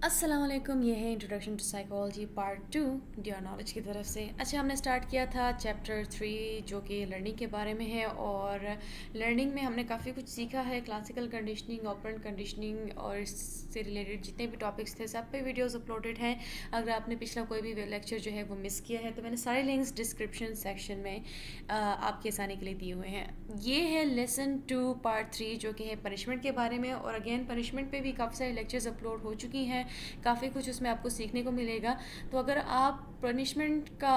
अस्सलाम वालेकुम। ये है introduction to psychology part 2 dear knowledge की तरफ से। अच्छा, हमने स्टार्ट किया था चैप्टर 3 जो कि लर्निंग के बारे में है, और लर्निंग में हमने काफ़ी कुछ सीखा है। क्लासिकल कंडीशनिंग, ऑपरेंट कंडीशनिंग और इससे रिलेटेड जितने भी टॉपिक्स थे सब पे वीडियोस अपलोडेड हैं। अगर आपने पिछला कोई भी लेक्चर जो है वो मिस किया है तो मैंने सारे लिंक्स डिस्क्रिप्शन सेक्शन में आपके आसानी के लिए दिए हुए हैं। ये है लेसन 2 पार्ट 3 जो कि है पनिशमेंट के बारे में, और अगेन पनिशमेंट पे भी काफ़ी सारी लेक्चर्स अपलोड हो चुकी हैं। काफ़ी कुछ उसमें आपको सीखने को मिलेगा। तो अगर आप पनिशमेंट का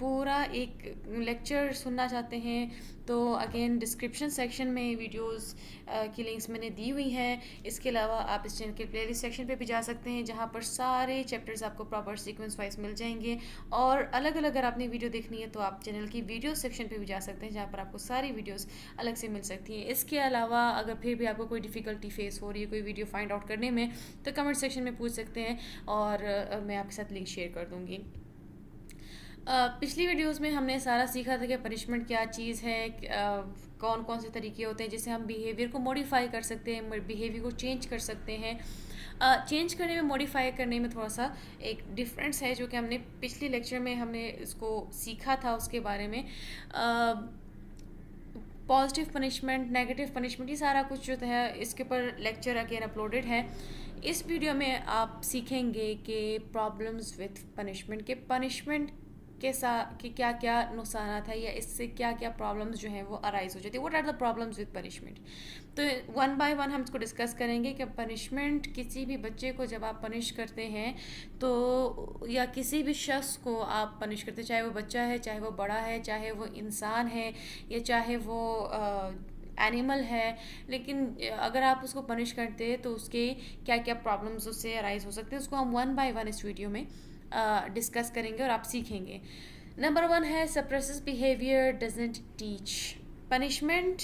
पूरा एक लेक्चर सुनना चाहते हैं तो अगेन डिस्क्रिप्शन सेक्शन में वीडियोस की लिंक्स मैंने दी हुई हैं। इसके अलावा आप इस चैनल के प्लेलिस्ट सेक्शन पे भी जा सकते हैं जहाँ पर सारे चैप्टर्स आपको प्रॉपर सीक्वेंस वाइज मिल जाएंगे। और अलग अलग अगर आपने वीडियो देखनी है तो आप चैनल की वीडियो सेक्शन पे भी जा सकते हैं जहाँ पर आपको सारी वीडियोस अलग से मिल सकती हैं। इसके अलावा अगर फिर भी आपको कोई डिफ़िकल्टी फेस हो रही है कोई वीडियो फाइंड आउट करने में तो कमेंट सेक्शन में पूछ सकते हैं, और मैं आपके साथ लिंक शेयर कर दूँगी। पिछली वीडियोस में हमने सारा सीखा था कि पनिशमेंट क्या चीज़ है, कौन कौन से तरीके होते हैं जिससे हम बिहेवियर को मॉडिफाई कर सकते हैं, बिहेवियर को चेंज कर सकते हैं। चेंज करने में, मॉडिफाई करने में थोड़ा सा एक डिफरेंस है जो कि हमने पिछले लेक्चर में हमने इसको सीखा था, उसके बारे में। पॉजिटिव पनिशमेंट, नेगेटिव पनिशमेंट, ये सारा कुछ जो है इसके ऊपर लेक्चर अगेन अपलोडेड है। इस वीडियो में आप सीखेंगे कि प्रॉब्लम्स विथ पनिशमेंट के पनिशमेंट के साथ कि क्या क्या नुकसान है या इससे क्या क्या प्रॉब्लम्स जो हैं वो अराइज हो जाती है। What are the problems with punishment. तो वन बाय वन हम इसको डिस्कस करेंगे कि पनिशमेंट, किसी भी बच्चे को जब आप पनिश करते हैं तो, या किसी भी शख्स को आप पनिश करते हैं, चाहे वो बच्चा है, चाहे वो बड़ा है, चाहे वो इंसान है, या चाहे वो एनिमल है, लेकिन अगर आप उसको पनिश करते हैं तो उसके क्या क्या प्रॉब्लम्स उससे अराइज हो सकते हैं, उसको हम वन बाय वन इस वीडियो में डिस्कस करेंगे और आप सीखेंगे। नंबर 1 है suppressive behaviour doesn't teach. Punishment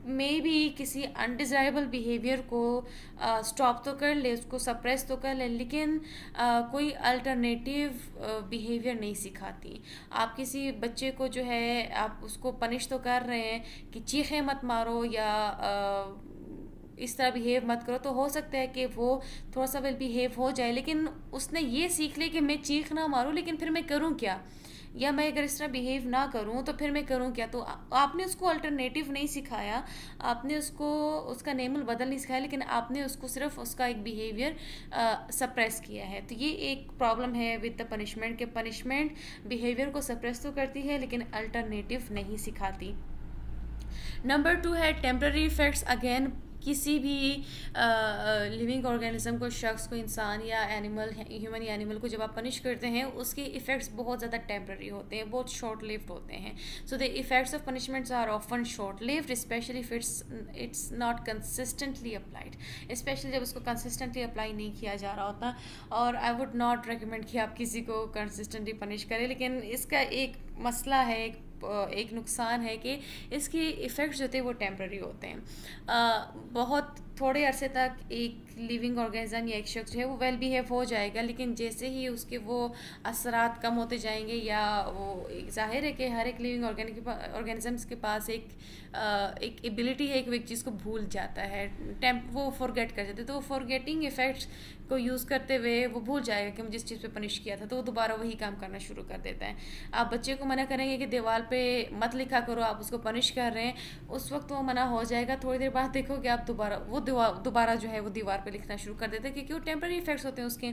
में भी किसी अनडिज़ायरेबल बिहेवियर को स्टॉप तो कर ले, उसको सप्रेस तो कर ले, लेकिन कोई अल्टरनेटिव बिहेवियर नहीं सिखाती। आप किसी बच्चे को जो है आप उसको पनिश तो कर रहे हैं कि चीखें मत मारो या इस तरह बिहेव मत करो, तो हो सकता है कि वो थोड़ा सा वेल बिहेव हो जाए, लेकिन उसने ये सीख ले कि मैं चीख ना मारूं, लेकिन फिर मैं करूं क्या, या मैं अगर इस तरह बिहेव ना करूं तो फिर मैं करूं क्या। तो आपने उसको अल्टरनेटिव नहीं सिखाया, आपने उसको उसका नेमल बदल नहीं सिखाया, लेकिन आपने उसको सिर्फ उसका एक बिहेवियर सप्रेस किया है। तो ये एक प्रॉब्लम है विद द पनिशमेंट, के पनिशमेंट बिहेवियर को सप्रेस तो करती है लेकिन अल्टरनेटिव नहीं सिखाती। नंबर 2 है टेम्पररी इफेक्ट्स। अगेन किसी भी लिविंग ऑर्गेनिज्म को, शख्स को, इंसान या एनिमल, ह्यूमन या एनिमल को जब आप पनिश करते हैं उसके इफ़ेक्ट्स बहुत ज़्यादा टेम्पररी होते हैं, बहुत शॉर्ट लिव्ड होते हैं। So the effects of punishments are often short lived, especially if it's not consistently applied, especially जब उसको कंसिस्टेंटली अप्लाई नहीं किया जा रहा होता। और आई वुड नॉट रिकमेंड कि आप किसी को कंसिस्टेंटली पनिश करें, लेकिन इसका एक मसला है, एक नुकसान है कि इसके इफ़ेक्ट्स जो थे वो टेम्प्ररी होते हैं। बहुत थोड़े अरसे तक एक लिविंग ऑर्गेनिज्म या एक शख्स जो है वो वेल बिहेव हो जाएगा, लेकिन जैसे ही उसके वो असरात कम होते जाएंगे, या वो एक जाहिर है कि हर एक लिविंग ऑर्गेनिजम्स के पास एक एबिलिटी है कि वो एक चीज़ को भूल जाता है, वो फॉरगेट कर जाते हैं। तो वो फॉरगेटिंग इफ़ेक्ट्स को यूज़ करते हुए वो भूल जाएगा कि मैं जिस चीज़ पे पनिश किया था, तो वो दोबारा वही काम करना शुरू कर देता है। आप बच्चे को मना करेंगे कि दीवार पे मत लिखा करो, आप उसको पनिश कर रहे हैं, उस वक्त वो मना हो जाएगा। थोड़ी देर बाद देखोगे आप दोबारा जो है वो दीवार पे लिखना शुरू कर देते हैं, क्योंकि वो टेम्पररी इफेक्ट्स होते हैं उसके।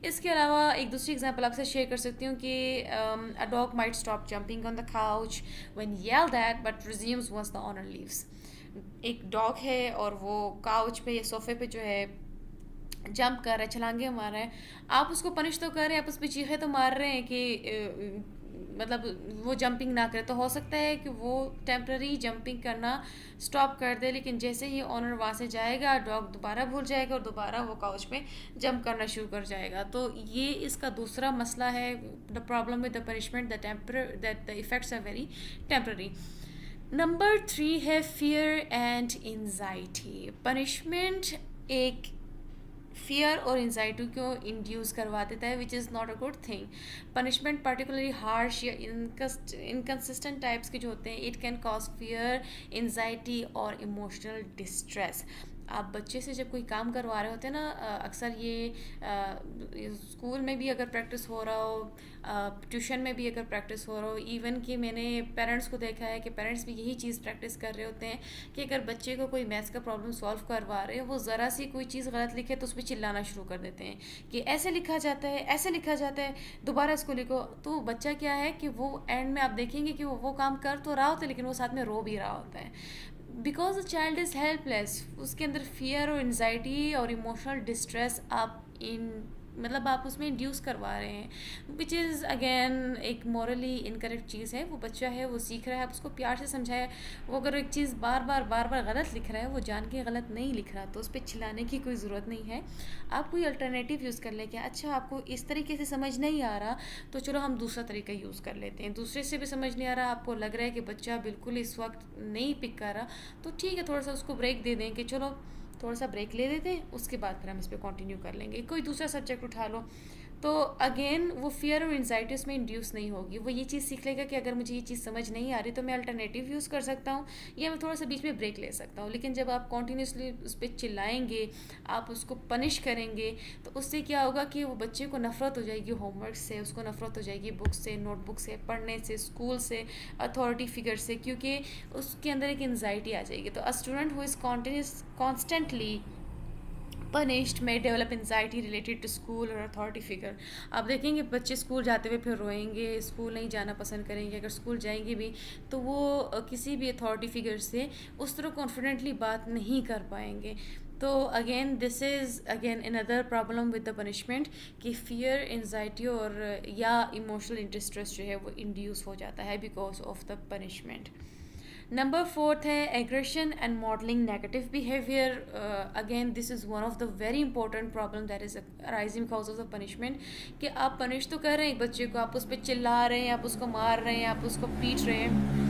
इसके अलावा एक दूसरी एग्जांपल आपसे शेयर कर सकती हूँ कि a dog might stop jumping on the couch when yelled at but resumes once the owner leaves. एक डॉग है और वो काउच पे या सोफे पे जो है जंप कर रहा है, छलांगे मार रहा है, आप उसको पनिश तो कर रहे हैं, आप उस पर चीखे तो मार रहे हैं कि मतलब वो जंपिंग ना करे। तो हो सकता है कि वो टेम्प्ररी जंपिंग करना स्टॉप कर दे, लेकिन जैसे ही ऑनर वहाँ से जाएगा डॉग दोबारा भूल जाएगा और दोबारा वो काउच पे जंप करना शुरू कर जाएगा। तो ये इसका दूसरा मसला है, the problem with the punishment that the effects are very temporary. Number 3 है फियर एंड एंजाइटी। पनिशमेंट एक फियर और एंजाइटी को इंड्यूस करवा देता है, which is not a good thing. Punishment particularly harsh या इनकन्सिस्टेंट टाइप्स के जो होते हैं, it can cause fear, anxiety और इमोशनल डिस्ट्रेस। आप बच्चे से जब कोई काम करवा रहे होते हैं ना, अक्सर ये स्कूल में भी अगर प्रैक्टिस हो रहा हो, ट्यूशन में भी अगर प्रैक्टिस हो रहा हो, इवन कि मैंने पेरेंट्स को देखा है कि पेरेंट्स भी यही चीज़ प्रैक्टिस कर रहे होते हैं कि अगर बच्चे को कोई मैथ्स का प्रॉब्लम सॉल्व करवा रहे हैं, वो ज़रा सी कोई चीज़ गलत लिखे तो उस पर चिल्लाना शुरू कर देते हैं कि ऐसे लिखा जाता है, ऐसे लिखा जाता है, दोबारा इसको लिखो। तो बच्चा क्या है कि वो एंड में आप देखेंगे कि वो काम कर तो रहा होता है, लेकिन वो साथ में रो भी रहा होता है, because the child is helpless. उसके अंदर फियर और एनजाइटी और इमोशनल डिस्ट्रेस आप इन मतलब आप उसमें इंड्यूस करवा रहे हैं, विच इज़ अगेन एक मॉरली इनकरेक्ट चीज़ है। वो बच्चा है, वो सीख रहा है, आप उसको प्यार से समझाए। वो अगर एक चीज़ बार बार गलत लिख रहा है, वो जान के गलत नहीं लिख रहा, तो उस पर चिल्लाने की कोई ज़रूरत नहीं है। आप कोई अल्टरनेटिव यूज़ कर लें कि अच्छा आपको इस तरीके से समझ नहीं आ रहा, तो चलो हम दूसरा तरीका यूज़ कर लेते हैं। दूसरे से भी समझ नहीं आ रहा, आपको लग रहा है कि बच्चा बिल्कुल इस वक्त नहीं पिक कर रहा, तो ठीक है, थोड़ा सा उसको ब्रेक दे दें कि चलो थोड़ा सा ब्रेक ले लेते हैं, उसके बाद फिर हम इस पर कंटिन्यू कर लेंगे, कोई दूसरा सब्जेक्ट उठा लो। तो अगेन वो फियर और एंजाइटी उसमें इंड्यूस नहीं होगी। वो ये चीज़ सीख लेगा कि अगर मुझे ये चीज़ समझ नहीं आ रही तो मैं अल्टरनेटिव यूज़ कर सकता हूँ, या मैं थोड़ा सा बीच में ब्रेक ले सकता हूँ। लेकिन जब आप कॉन्टीन्यूसली उस पर चिल्लाएंगे, आप उसको पनिश करेंगे, तो उससे क्या होगा कि वो बच्चे को नफ़रत हो जाएगी होमवर्क से, उसको नफ़रत हो जाएगी बुक से, नोटबुक से, पढ़ने से, स्कूल से, अथॉरिटी फिगर से, क्योंकि उसके अंदर एक एंजाइटी आ जाएगी। तो a student who is constantly punished may develop anxiety related to school और अथॉरिटी फिगर। आप देखेंगे बच्चे स्कूल जाते हुए फिर रोएंगे, स्कूल नहीं जाना पसंद करेंगे, अगर स्कूल जाएंगे भी तो वो किसी भी अथॉरिटी फिगर से उस तरह कॉन्फिडेंटली बात नहीं कर पाएंगे। तो again this is again another problem with the punishment कि फियर, एंजाइटी और या इमोशनल डिस्ट्रेस जो है वो इंड्यूस हो जाता है because of the punishment. Number 4 है aggression and modelling negative behaviour. Again this is one of the very important problem that is arising because of the punishment, कि आप पनिश तो कर रहे हैं एक बच्चे को, आप उस पर चिल्ला रहे हैं, आप उसको मार रहे हैं, आप उसको पीट रहे हैं,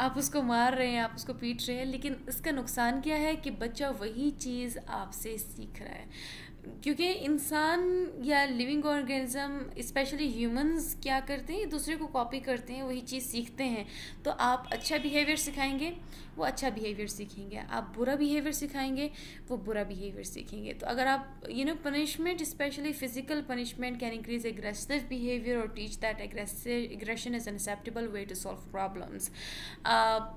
आप उसको मार रहे हैं, आप उसको पीट रहे हैं, लेकिन इसका नुकसान क्या है कि बच्चा वही चीज़ आपसे सीख रहा है। क्योंकि इंसान या लिविंग ऑर्गेनिज्म स्पेशली ह्यूमंस क्या करते हैं, दूसरे को कॉपी करते हैं, वही चीज़ सीखते हैं। तो आप अच्छा बिहेवियर सिखाएंगे, वो अच्छा बिहेवियर सीखेंगे, आप बुरा बिहेवियर सिखाएंगे, वो बुरा बिहेवियर सीखेंगे। तो अगर आप punishment specially physical punishment can increase aggressive behaviour और teach that aggression is unacceptable way to solve problems.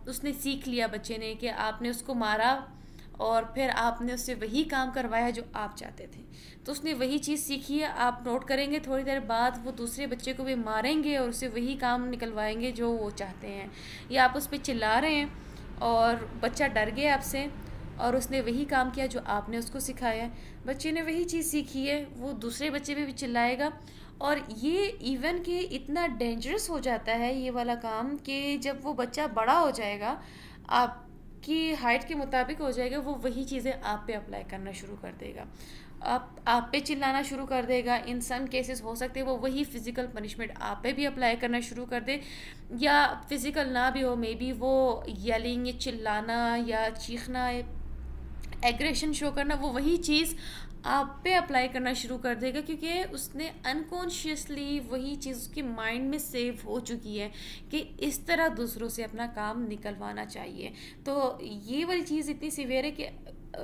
उसने सीख लिया बच्चे ने कि आपने उसको मारा और फिर आपने उससे वही काम करवाया जो आप चाहते थे, तो उसने वही चीज़ सीखी है। आप नोट करेंगे थोड़ी देर बाद वो दूसरे बच्चे को भी मारेंगे और उससे वही काम निकलवाएंगे जो वो चाहते हैं। या आप उस पर चिल्ला रहे हैं और बच्चा डर गया आपसे और उसने वही काम किया जो आपने उसको सिखाया है, बच्चे ने वही चीज़ सीखी है, वो दूसरे बच्चे पे भी चिल्लाएगा। और ये इवन कि इतना डेंजरस हो जाता है ये वाला काम कि जब वो बच्चा बड़ा हो जाएगा, आप की हाइट के मुताबिक हो जाएगा, वो वही चीज़ें आप पे अप्लाई करना शुरू कर देगा, आप पे चिल्लाना शुरू कर देगा। इन सम केसेस हो सकते हैं वो वही फिज़िकल पनिशमेंट आप पे भी अप्लाई करना शुरू कर दे, या फिज़िकल ना भी हो, मे बी वो येलिंग, चिल्लाना या चीखना, एग्रेशन शो करना, वो वही चीज़ आप पे अप्लाई करना शुरू कर देगा, क्योंकि उसने अनकॉन्शियसली वही चीज़ उसके माइंड में सेव हो चुकी है कि इस तरह दूसरों से अपना काम निकलवाना चाहिए। तो ये वाली चीज़ इतनी सीवियर है कि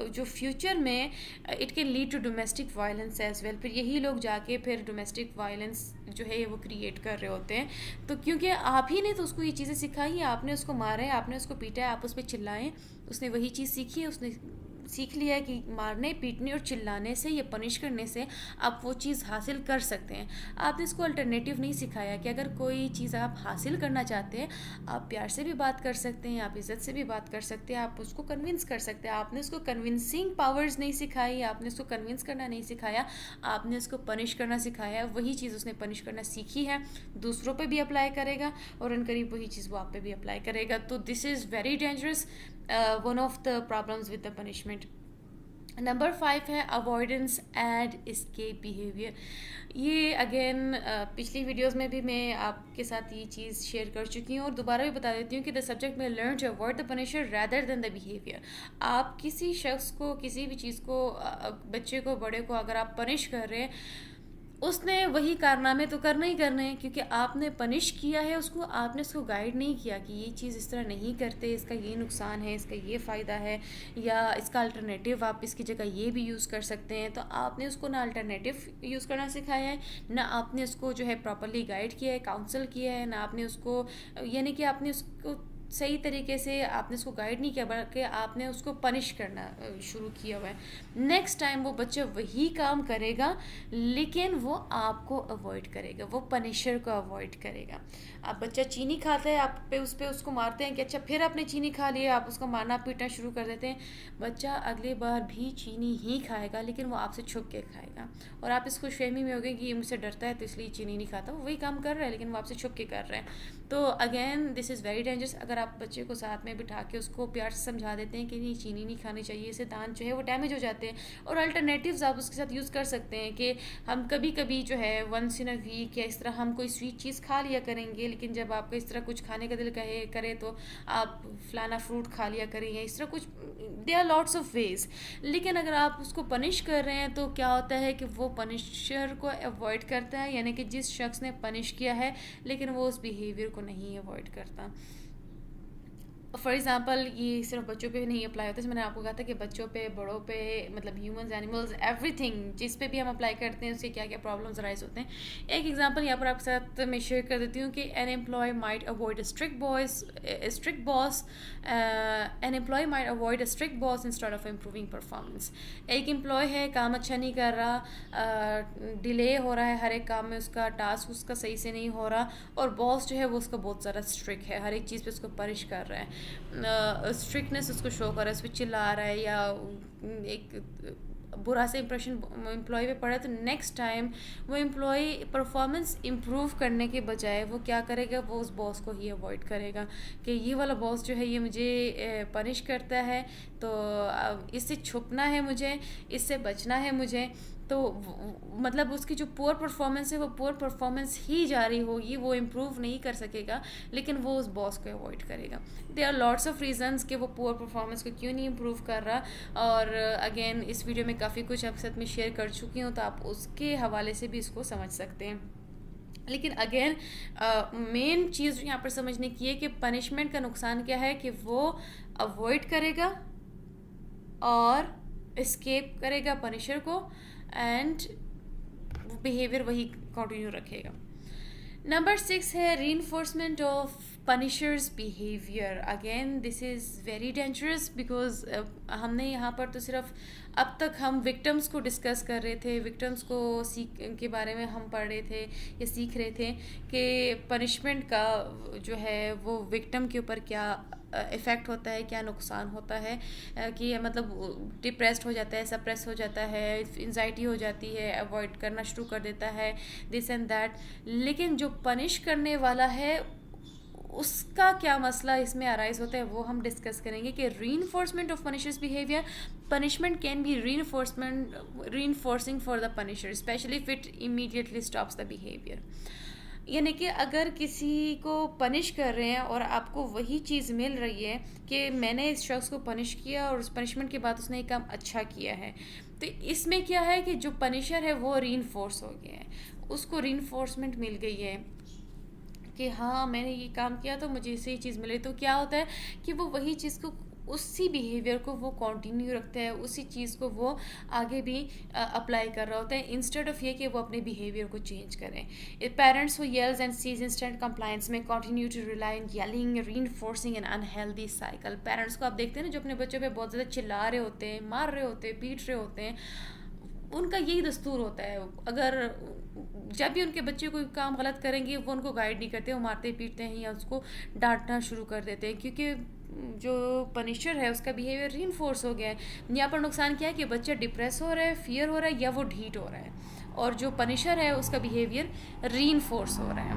जो फ्यूचर में it can lead to domestic violence as well. फिर यही लोग जाके फिर डोमेस्टिक वायलेंस जो है वो क्रिएट कर रहे होते हैं। तो क्योंकि आप ही ने तो उसको ये चीज़ें सिखाई हैं, आपने उसको मारा है, आपने उसको पीटा है, आप उस पर चिल्लाएं, उसने वही चीज़ सीखी है, उसने सीख लिया है कि मारने, पीटने और चिल्लाने से या पनिश करने से आप वो चीज़ हासिल कर सकते हैं। आपने इसको अल्टरनेटिव नहीं सिखाया कि अगर कोई चीज़ आप हासिल करना चाहते हैं, आप प्यार से भी बात कर सकते हैं, आप इज़्ज़त से भी बात कर सकते हैं, आप उसको कन्विंस कर सकते हैं। आपने उसको कन्विंसिंग पावर्स नहीं सिखाई, आपने उसको कन्विंस करना नहीं सिखाया, आपने उसको पनिश करना सिखाया। वही चीज़ उसने पनिश करना सीखी है, दूसरों पर भी अप्लाई करेगा और उनकरीब वही चीज़ वो आप पे भी अप्लाई करेगा। तो this is very dangerous, one of the problems with the punishment. Number 5 है अवॉइडेंस एंड एस्केप बिहेवियर। ये अगेन पिछली वीडियोस में भी मैं आपके साथ ये चीज़ शेयर कर चुकी हूँ और दोबारा भी बता देती हूँ कि द सब्जेक्ट में learn to avoid the punisher rather than the behaviour. आप किसी शख्स को, किसी भी चीज़ को, बच्चे को, बड़े को अगर आप पनिश कर रहे हैं, उसने वही कारनामे तो करना ही करने हैं, क्योंकि आपने पनिश किया है उसको, आपने उसको गाइड नहीं किया कि ये चीज़ इस तरह नहीं करते, इसका ये नुकसान है, इसका ये फ़ायदा है, या इसका अल्टरनेटिव आप इसकी जगह ये भी यूज़ कर सकते हैं। तो आपने उसको ना अल्टरनेटिव यूज़ करना सिखाया है, ना आपने उसको जो है प्रॉपरली गाइड किया है, काउंसल किया है, ना आपने उसको, यानी कि आपने उसको सही तरीके से आपने उसको गाइड नहीं किया, बल्कि आपने उसको पनिश करना शुरू किया हुआ है। नेक्स्ट टाइम वो बच्चा वही काम करेगा, लेकिन वो आपको अवॉइड करेगा, वो पनिशर को अवॉइड करेगा। अब बच्चा चीनी खाता है, आप पे उस पर उसको मारते हैं कि अच्छा फिर आपने चीनी खा लिया, आप उसको मारना पीटना शुरू कर देते हैं, बच्चा अगली बार भी चीनी ही खाएगा, लेकिन वो आपसे छुप के खाएगा। और आप इसको फहमी में होगे कि ये मुझसे डरता है तो इसलिए चीनी नहीं खाता, वो वही काम कर रहा है लेकिन वो आपसे छुप के कर रहे हैं। तो again this is very dangerous. अगर आप बच्चे को साथ में बिठा के उसको प्यार से समझा देते हैं कि नहीं चीनी नहीं खानी चाहिए, इससे दांत जो है वो डैमेज हो जाते हैं, और अल्टरनेटिव्स आप उसके साथ यूज़ कर सकते हैं कि हम कभी कभी जो है वंस इन अ वीक या इस तरह हम कोई स्वीट चीज़ खा लिया करेंगे, लेकिन जब आपको इस तरह कुछ खाने का दिल करे तो आप फलाना फ्रूट खा लिया करें, या इस तरह कुछ, they are lots of ways. लेकिन अगर आप उसको पनिश कर रहे हैं तो क्या होता है कि वो पनिशर को अवॉइड करता है, यानी कि जिस शख्स ने पनिश किया है लेकिन वो उस बिहेवियर को नहीं अवॉइड करता। फॉर एग्ज़ाम्पल ये सिर्फ बच्चों पे नहीं अप्लाई होता, जैसे मैंने आपको कहा था कि बच्चों पे, बड़ों पे, मतलब ह्यूमंस, एनिमल्स, एवरीथिंग जिस पे भी हम अप्लाई करते हैं उससे क्या क्या प्रॉब्लम्स राइज होते हैं। एक एग्जांपल यहाँ पर आपके साथ मैं शेयर कर देती हूँ कि an employee might avoid strict boss, an employee might avoid strict boss instead of improving performance. एक एम्प्लॉय है, काम अच्छा नहीं कर रहा, डिले हो रहा है हर एक काम में, उसका टास्क उसका सही से नहीं हो रहा, और बॉस जो है वो उसका बहुत ज़्यादा स्ट्रिक्ट है, हर एक चीज़ पे उसको पनिश कर रहा है, स्ट्रिक्टनेस उसको शो कर रहा है, उस पर चिल्ला रहा है, या एक बुरा से इंप्रेशन एम्प्लॉय पे पड़ा है, तो नेक्स्ट टाइम वो एम्प्लॉय परफॉर्मेंस इम्प्रूव करने के बजाय वो क्या करेगा, वो उस बॉस को ही अवॉइड करेगा कि ये वाला बॉस जो है ये मुझे पनिश करता है, तो इससे छुपना है मुझे, इससे बचना है मुझे। तो मतलब उसकी जो पुअर परफॉर्मेंस है वो पुअर परफॉर्मेंस ही जारी होगी, वो इम्प्रूव नहीं कर सकेगा, लेकिन वो उस बॉस को अवॉइड करेगा। There are lots of reasons कि वो पुअर परफॉर्मेंस को क्यों नहीं इम्प्रूव कर रहा, और अगेन इस वीडियो में काफ़ी कुछ आपके साथ में शेयर कर चुकी हूँ, तो आप उसके हवाले से भी इसको समझ सकते हैं। लेकिन अगेन मेन चीज़ यहाँ पर समझने की है कि पनिशमेंट का नुकसान क्या है, कि वो अवॉइड करेगा और एस्केप करेगा पनिशर को, एंड बिहेवियर वही कंटिन्यू रखेगा। नंबर 6 है reinforcement of punisher's behaviour. Again this is very dangerous, because हमने यहाँ पर तो सिर्फ अब तक हम विक्टिम्स को डिस्कस कर रहे थे, विक्टिम्स को के बारे में हम पढ़ रहे थे या सीख रहे थे कि पनिशमेंट का जो है वो विक्टिम के ऊपर क्या इफ़ेक्ट होता है, क्या नुकसान होता है, कि मतलब डिप्रेस्ड हो जाता है, सप्रेस हो जाता है, एंजाइटी हो जाती है, अवॉइड करना शुरू कर देता है, दिस एंड दैट। लेकिन जो पनिश करने वाला है उसका क्या मसला इसमें अराइज होता है वो हम डिस्कस करेंगे कि reinforcement of punisher's behaviour, punishment can be reinforcing for the punisher, specially if it immediately stops the behaviour. यानी कि अगर किसी को पनिश कर रहे हैं और आपको वही चीज़ मिल रही है कि मैंने इस शख्स को पनिश किया और उस पनिशमेंट के बाद उसने एक काम अच्छा किया है, तो इसमें क्या है कि जो पनिशर है वो रीइंफोर्स हो गया है, उसको रीइंफोर्समेंट मिल गई है कि हाँ मैंने ये काम किया तो मुझे इससे ये चीज़ मिली। तो क्या होता है कि वो वही चीज़ को, उसी बिहेवियर को वो कंटिन्यू रखता है, उसी चीज़ को वो आगे भी अप्लाई कर रहा होता है, इंस्टेड ऑफ ये कि वो अपने बिहेवियर को चेंज करें। Parents who yells and sees instant compliance में continue to rely on yelling, reinforcing an unhealthy cycle. Parents को आप देखते हैं ना जो अपने बच्चों पे बहुत ज़्यादा चिल्ला रहे होते हैं, मार रहे होते हैं, पीट रहे होते हैं, उनका यही दस्तूर होता है। अगर जब भी उनके बच्चे कोई काम गलत करेंगे वो उनको गाइड नहीं करते, वो मारते पीटते हैं या उसको डांटना शुरू कर देते हैं, क्योंकि जो पनिशर है उसका बिहेवियर रीइंफोर्स हो गया है। यहाँ पर नुकसान क्या है कि बच्चा डिप्रेस हो रहा है, फियर हो रहा है, या वो ढीठ हो रहा है, और जो पनिशर है उसका बिहेवियर रीइंफोर्स हो रहा है।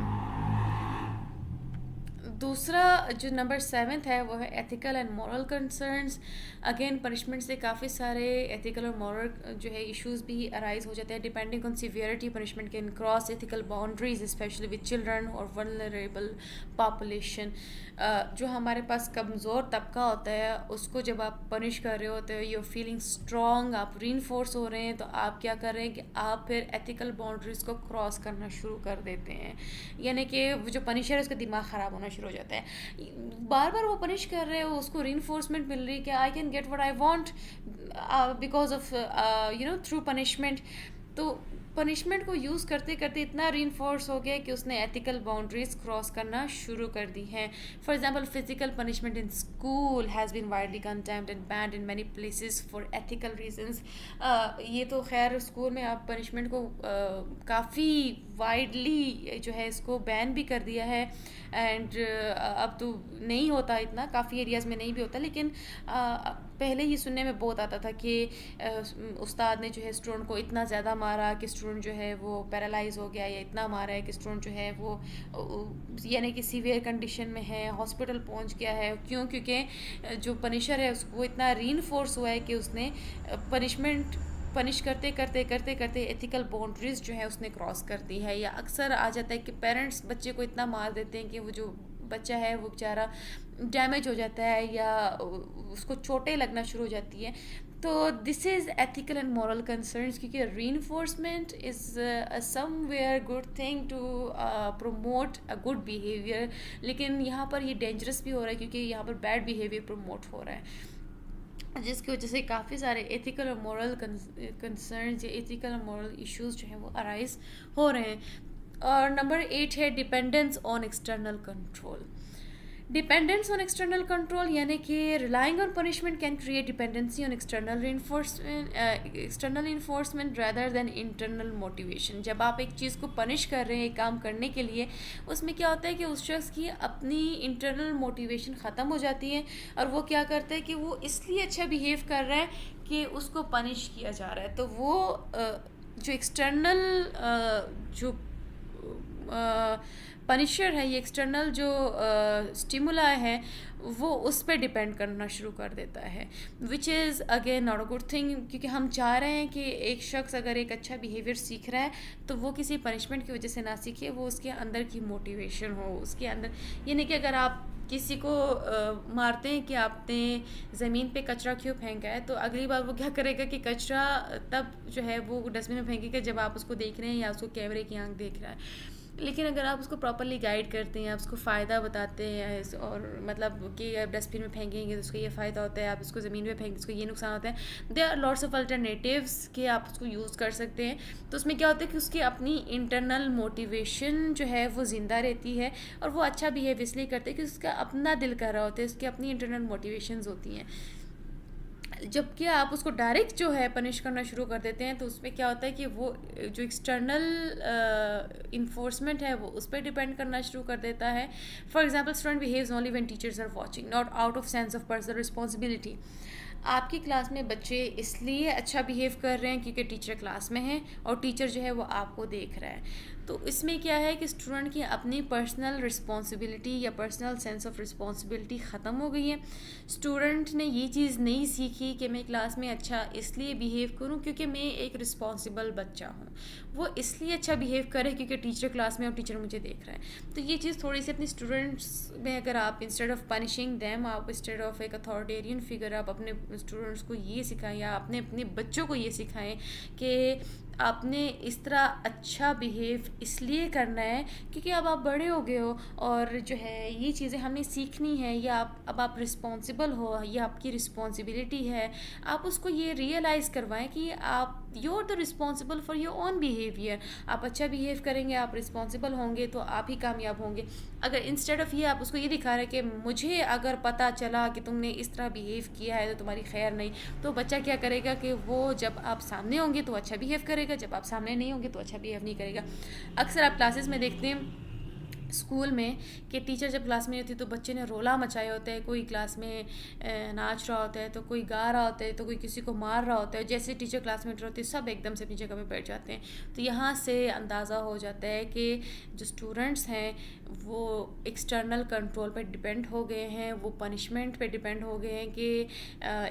दूसरा जो नंबर 7th है वो है ethical and moral concerns. Again punishment से काफ़ी सारे एथिकल और मॉरल जो है इश्यूज भी अराइज हो जाते हैं। Depending on severity punishment can cross ethical boundaries specially with children और वल्नरेबल पॉपुलेशन। जो हमारे पास कमज़ोर तबका होता है उसको जब आप पनिश कर रहे होते हो, यू फीलिंग स्ट्रॉन्ग, आप रीइंफोर्स हो रहे हैं, तो आप क्या कर रहे हैं कि आप फिर एथिकल बाउंड्रीज को क्रॉस करना शुरू कर देते हैं। यानी कि जो पनिशर है उसका दिमाग ख़राब होना शुरू हो जाता है। बार बार वो पनिश कर रहे हो, उसको रीइंफोर्समेंट मिल रही है कि I can get what I want because of through punishment. तो पनिशमेंट को यूज़ करते करते इतना रीइंफोर्स हो गया कि उसने एथिकल बाउंड्रीज क्रॉस करना शुरू कर दी हैं। For example physical punishment in school has been widely condemned and banned in many places for ethical reasons. ये तो खैर स्कूल में आप पनिशमेंट को काफ़ी वाइडली जो है इसको बैन भी कर दिया है। एंड अब तो नहीं होता इतना, काफ़ी एरियाज़ में नहीं भी होता, लेकिन पहले ही सुनने में बहुत आता था कि उस्ताद ने जो है स्टूडेंट को इतना ज़्यादा मारा कि स्टूडेंट जो है वो पैरालाइज हो गया, या इतना मारा है कि स्टूडेंट जो है वो यानी कि सीवियर कंडीशन में है, हॉस्पिटल पहुंच गया है। क्यों? क्योंकि जो पनिशर है उसको इतना रीइंफोर्स हुआ है कि उसने पनिश करते करते करते करते एथिकल बाउंड्रीज जो है उसने क्रॉस कर दी है। या अक्सर आ जाता है कि पेरेंट्स बच्चे को इतना मार देते हैं कि वो जो बच्चा है वो बेचारा डैमेज हो जाता है या उसको चोटें लगना शुरू हो जाती है। तो this is ethical and moral concerns, क्योंकि reinforcement is somewhere good thing to promote a good behaviour, लेकिन यहाँ पर ये डेंजरस भी हो रहा है क्योंकि यहाँ पर बैड बिहेवियर प्रमोट हो रहा है, जिसकी वजह से काफ़ी सारे एथिकल और मॉरल कंसर्न्स या एथिकल और मॉरल इश्यूज जो हैं वो अराइज हो रहे हैं। और नंबर 8 है dependence on external control. Dependence on external control यानी कि relying on punishment can create dependency on external enforcement rather than internal motivation. जब आप एक चीज़ को पनिश कर रहे हैं एक काम करने के लिए, उसमें क्या होता है कि उस शख्स की अपनी इंटरनल मोटिवेशन ख़त्म हो जाती है और वो क्या करता है कि वो इसलिए अच्छा बिहेव कर रहा है कि उसको पनिश किया जा रहा है। तो वो जो एक्सटर्नल जो पनिशर है, ये एक्सटर्नल जो स्टिमुला है वो उस पर डिपेंड करना शुरू कर देता है, which is again not a good thing. क्योंकि हम चाह रहे हैं कि एक शख्स अगर एक अच्छा बिहेवियर सीख रहा है तो वो किसी पनिशमेंट की वजह से ना सीखे, वो उसके अंदर की मोटिवेशन हो उसके अंदर। यानी कि अगर आप किसी को मारते हैं कि आपने ज़मीन पे कचरा क्यों फेंका है, तो अगली बार वो क्या करेगा कि कचरा तब जो है वो डस्टबिन में फेंकेगा जब आप उसको देख रहे हैं या उसको कैमरे की आंख देख रहा है। लेकिन अगर आप उसको प्रॉपरली गाइड करते हैं, आप उसको फ़ायदा बताते हैं और मतलब कि आप डस्टबिन में फेंकेंगे तो उसको ये फ़ायदा होता है, आप इसको ज़मीन में फेंकेंगे तो उसको ये नुकसान होता है, there are lots of alternatives कि आप उसको यूज़ कर सकते हैं। तो उसमें क्या होता है कि उसकी अपनी इंटरनल मोटिवेशन जो है वो ज़िंदा रहती है और वो अच्छा बिहेव इसलिए करते हैं कि उसका अपना दिल कर रहा होता है, उसकी अपनी इंटरनल मोटिवेशंस होती हैं। जबकि आप उसको डायरेक्ट जो है पनिश करना शुरू कर देते हैं तो उसमें क्या होता है कि वो जो एक्सटर्नल इन्फोर्समेंट है वो उस पर डिपेंड करना शुरू कर देता है। For example student behaves only when teachers are watching, not out of sense of personal responsibility. आपकी क्लास में बच्चे इसलिए अच्छा बिहेव कर रहे हैं क्योंकि टीचर क्लास में है और टीचर जो है वो आपको देख रहा है। तो इसमें क्या है कि स्टूडेंट की अपनी पर्सनल रिस्पॉन्सिबिलिटी या पर्सनल सेंस ऑफ रिस्पॉन्सिबिलिटी ख़त्म हो गई है। स्टूडेंट ने ये चीज़ नहीं सीखी कि मैं क्लास में अच्छा इसलिए बिहेव करूं क्योंकि मैं एक रिस्पॉन्सिबल बच्चा हूं, वो इसलिए अच्छा बिहेव करे क्योंकि टीचर क्लास में और टीचर मुझे देख रहा है। तो ये चीज़ थोड़ी सी अपनी स्टूडेंट्स में अगर आप इंस्टेड ऑफ पनिशिंग देम, आप इंस्टेड ऑफ एक अथॉरिटेरियन फिगर आप अपने स्टूडेंट्स को ये सिखाएं या अपने बच्चों को ये सिखाएं कि आपने इस तरह अच्छा बिहेव इसलिए करना है क्योंकि अब आप बड़े हो गए हो और जो है ये चीज़ें हमने सीखनी है, या अब आप रिस्पॉन्सिबल हो, ये आपकी रिस्पॉन्सिबिलिटी है। आप उसको ये रियलाइज़ करवाएं कि आप you are the responsible for your own behaviour. आप अच्छा बिहेव करेंगे, आप रिस्पॉन्सिबल होंगे तो आप ही कामयाब होंगे। अगर इंस्टेड ऑफ ये आप उसको ये दिखा रहे हैं कि मुझे अगर पता चला कि तुमने इस तरह बिहेव किया है तो तुम्हारी खैर नहीं, तो बच्चा क्या करेगा कि वो जब आप सामने होंगे तो अच्छा बिहेव करेगा, जब आप सामने नहीं होंगे तो अच्छा बिहेव नहीं करेगा। अक्सर आप क्लासेस में देखते हैं स्कूल में कि टीचर जब क्लास में होती है तो बच्चे ने रोला मचाया होता है, कोई क्लास में नाच रहा होता है, तो कोई गा रहा होता है, तो कोई किसी को मार रहा होता है। जैसे टीचर क्लास में एंटर होती है सब एकदम से अपनी जगह पे बैठ जाते हैं। तो यहाँ से अंदाज़ा हो जाता है कि जो स्टूडेंट्स हैं वो एक्सटर्नल कंट्रोल पे डिपेंड हो गए हैं, वो पनिशमेंट पे डिपेंड हो गए हैं कि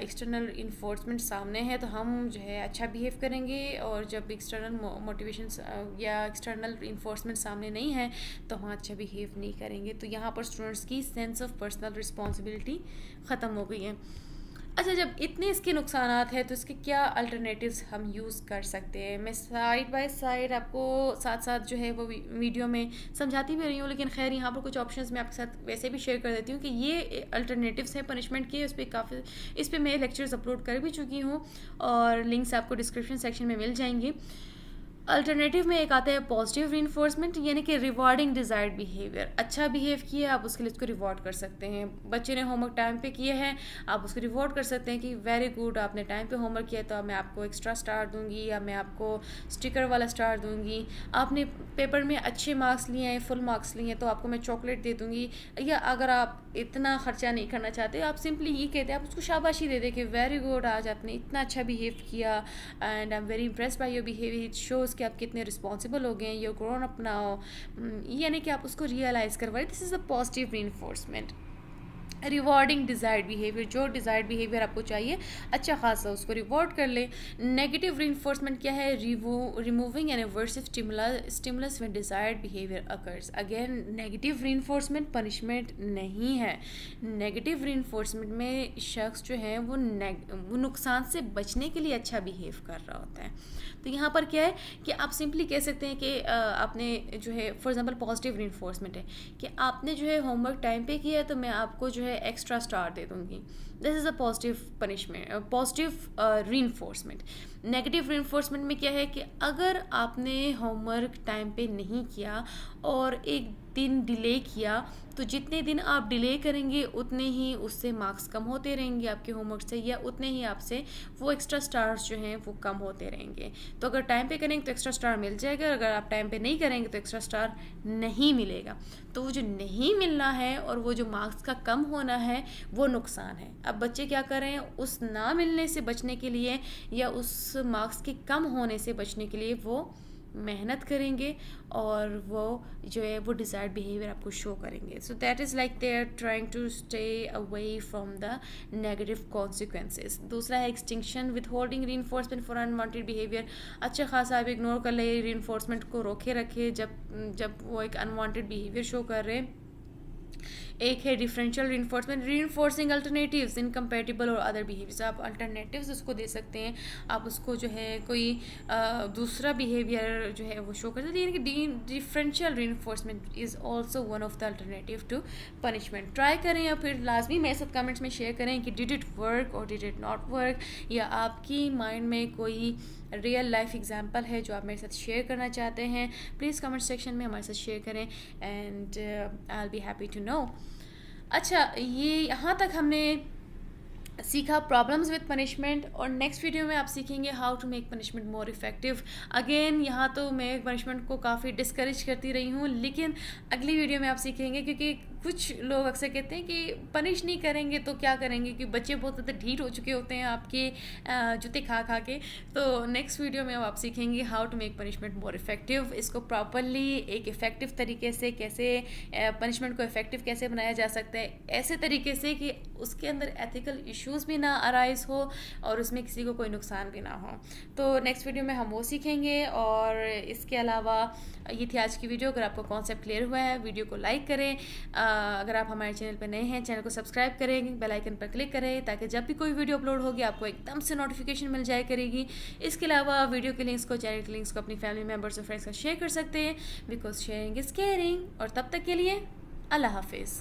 एक्सटर्नल इन्फोर्समेंट सामने है तो हम जो है अच्छा बिहेव करेंगे, और जब एक्सटर्नल मोटिवेशन या एक्सटर्नल इन्फोर्समेंट सामने नहीं है तो हम अच्छा बिहेव नहीं करेंगे। तो यहाँ पर स्टूडेंट्स की सेंस ऑफ पर्सनल रिस्पॉन्सिबिलिटी ख़त्म हो गई है। अच्छा, जब इतने इसके नुकसानात हैं तो इसके क्या अल्टरनेटिव्स हम यूज़ कर सकते हैं। मैं साइड बाय साइड आपको साथ साथ जो है वो वीडियो में समझाती भी रही हूँ, लेकिन खैर यहाँ पर कुछ ऑप्शंस मैं आपके साथ वैसे भी शेयर कर देती हूँ कि ये अल्टरनेटिव्स हैं पनिशमेंट के। इस पर मैं लेक्चर्स अपलोड कर भी चुकी हूँ और लिंक्स आपको डिस्क्रिप्शन सेक्शन में मिल जाएंगी। अल्टरनेटिव में एक आता है पॉजिटिव रीइंफोर्समेंट, यानी कि रिवॉर्डिंग डिज़ायर्ड बिहेवियर। अच्छा बिहेव किया आप उसके लिए उसको रिवॉर्ड कर सकते हैं। बच्चे ने होमवर्क टाइम पे किए हैं, आप उसको रिवॉर्ड कर सकते हैं कि वेरी गुड, आपने टाइम पे होमवर्क किया तो मैं आपको एक्स्ट्रा स्टार दूंगी या मैं आपको स्टिकर वाला स्टार दूंगी। आपने पेपर में अच्छे मार्क्स लिए हैं, फुल मार्क्स लिए हैं, तो आपको मैं चॉकलेट दे दूँगी। या अगर आप इतना ख़र्चा नहीं करना चाहते, आप सिंपली ये कहते हैं, आप उसको शाबाशी दे दें कि वेरी गुड, आज आपने इतना अच्छा बिहेव किया and I am very impressed by your behaviour, it shows कि आप कितने रिस्पॉन्सिबल हो गए, योर ग्रोन अप नाउ। यानी कि आप उसको रियलाइज़ करवाएं, this is a positive reinforcement. Rewarding desired behaviour, जो डिज़ायर्ड बिहेवियर आपको चाहिए अच्छा खासा उसको रिवॉर्ड कर ले। नेगेटिव रीइंफोर्समेंट क्या है, removing an aversive stimulus when desired behaviour occurs. Again negative reinforcement punishment नहीं है। नेगेटिव रीइंफोर्समेंट में शख्स जो है वो नुकसान से बचने के लिए अच्छा बिहेव कर रहा होता है। तो यहाँ पर क्या है कि आप सिंपली कह सकते हैं कि आपने जो है फॉर एग्जांपल पॉजिटिव रीइंफोर्समेंट है कि आपने जो है होमवर्क टाइम पे किया है तो मैं आपको जो है एक्स्ट्रा स्टार दे दूँगी। This is a positive punishment, positive reinforcement. Negative reinforcement में क्या है कि अगर आपने होमवर्क टाइम पे नहीं किया और एक दिन डिले किया तो जितने दिन आप डिले करेंगे उतने ही उससे मार्क्स कम होते रहेंगे आपके होमवर्क से, या उतने ही आपसे वो एक्स्ट्रा स्टार्स जो हैं वो कम होते रहेंगे। तो अगर टाइम पे करेंगे तो एक्स्ट्रा स्टार मिल जाएगा, अगर आप टाइम पे नहीं करेंगे तो एक्स्ट्रा स्टार नहीं मिलेगा। तो वो जो नहीं मिलना है और वो जो मार्क्स का कम होना है वो नुकसान है। अब बच्चे क्या कर रहे हैं, उस ना मिलने से बचने के लिए या उस मार्क्स के कम होने से बचने के लिए वो मेहनत करेंगे और वो जो है वो डिज़ायर्ड बिहेवियर आपको शो करेंगे। So that is like they are trying to stay away from the negative consequences. दूसरा है extinction withholding reinforcement for unwanted behaviour. अच्छा खासा आप इग्नोर कर ले, रीइंफोर्समेंट को रोके रखे जब वो एक अनवांटेड बिहेवियर शो कर रहे हैं। एक है differential reinforcement, reinforcing alternatives incompatible और अदर बिहेवियर्स। आप अल्टरनेटिव्स उसको दे सकते हैं, आप उसको जो है कोई दूसरा बिहेवियर जो है वो शो कर सकते हैं। यानी कि differential reinforcement is also one of the alternative to punishment. Try करें या फिर लाजमी मेरे साथ कमेंट्स में शेयर करें कि डिड इट वर्क और डिड इट नॉट वर्क, या आपकी माइंड में कोई रियल लाइफ एग्जाम्पल है जो आप मेरे साथ शेयर करना चाहते हैं। प्लीज़ कमेंट सेक्शन में हमारे साथ शेयर करें and I will be happy to know. अच्छा, ये यहाँ तक हमने सीखा प्रॉब्लम्स विद पनिशमेंट, और नेक्स्ट वीडियो में आप सीखेंगे how to make punishment more effective. Again यहाँ तो मैं पनिशमेंट को काफ़ी डिस्करेज करती रही हूँ, लेकिन अगली वीडियो में आप सीखेंगे, क्योंकि कुछ लोग अक्सर कहते हैं कि पनिश नहीं करेंगे तो क्या करेंगे, कि बच्चे बहुत ज़्यादा ढीठ हो चुके होते हैं आपके जूते खा खा के। तो नेक्स्ट वीडियो में आप सीखेंगे how to make punishment more effective. इसको प्रॉपरली एक इफ़ेक्टिव तरीके से कैसे पनिशमेंट को इफ़ेक्टिव कैसे बनाया जा सकता है, ऐसे तरीके से कि उसके अंदर एथिकल इश्यूज़ भी ना अराइज हो और उसमें किसी को कोई नुकसान भी ना हो। तो नेक्स्ट वीडियो में हम वो सीखेंगे। और इसके अलावा ये थी आज की वीडियो। अगर आपको कॉन्सेप्ट क्लियर हुआ है, वीडियो को लाइक करें। अगर आप हमारे चैनल पर नए हैं, चैनल को सब्सक्राइब करें, बेल आइकन पर क्लिक करें, ताकि जब भी कोई वीडियो अपलोड होगी आपको एकदम से नोटिफिकेशन मिल जाया करेगी। इसके अलावा वीडियो के लिंक्स को, चैनल के लिंक्स को अपनी फैमिली मेम्बर्स और फ्रेंड्स का शेयर कर सकते हैं, बिकॉज शेयरिंग इज़ केयरिंग। और तब तक के लिए अल्लाह हाफिज़।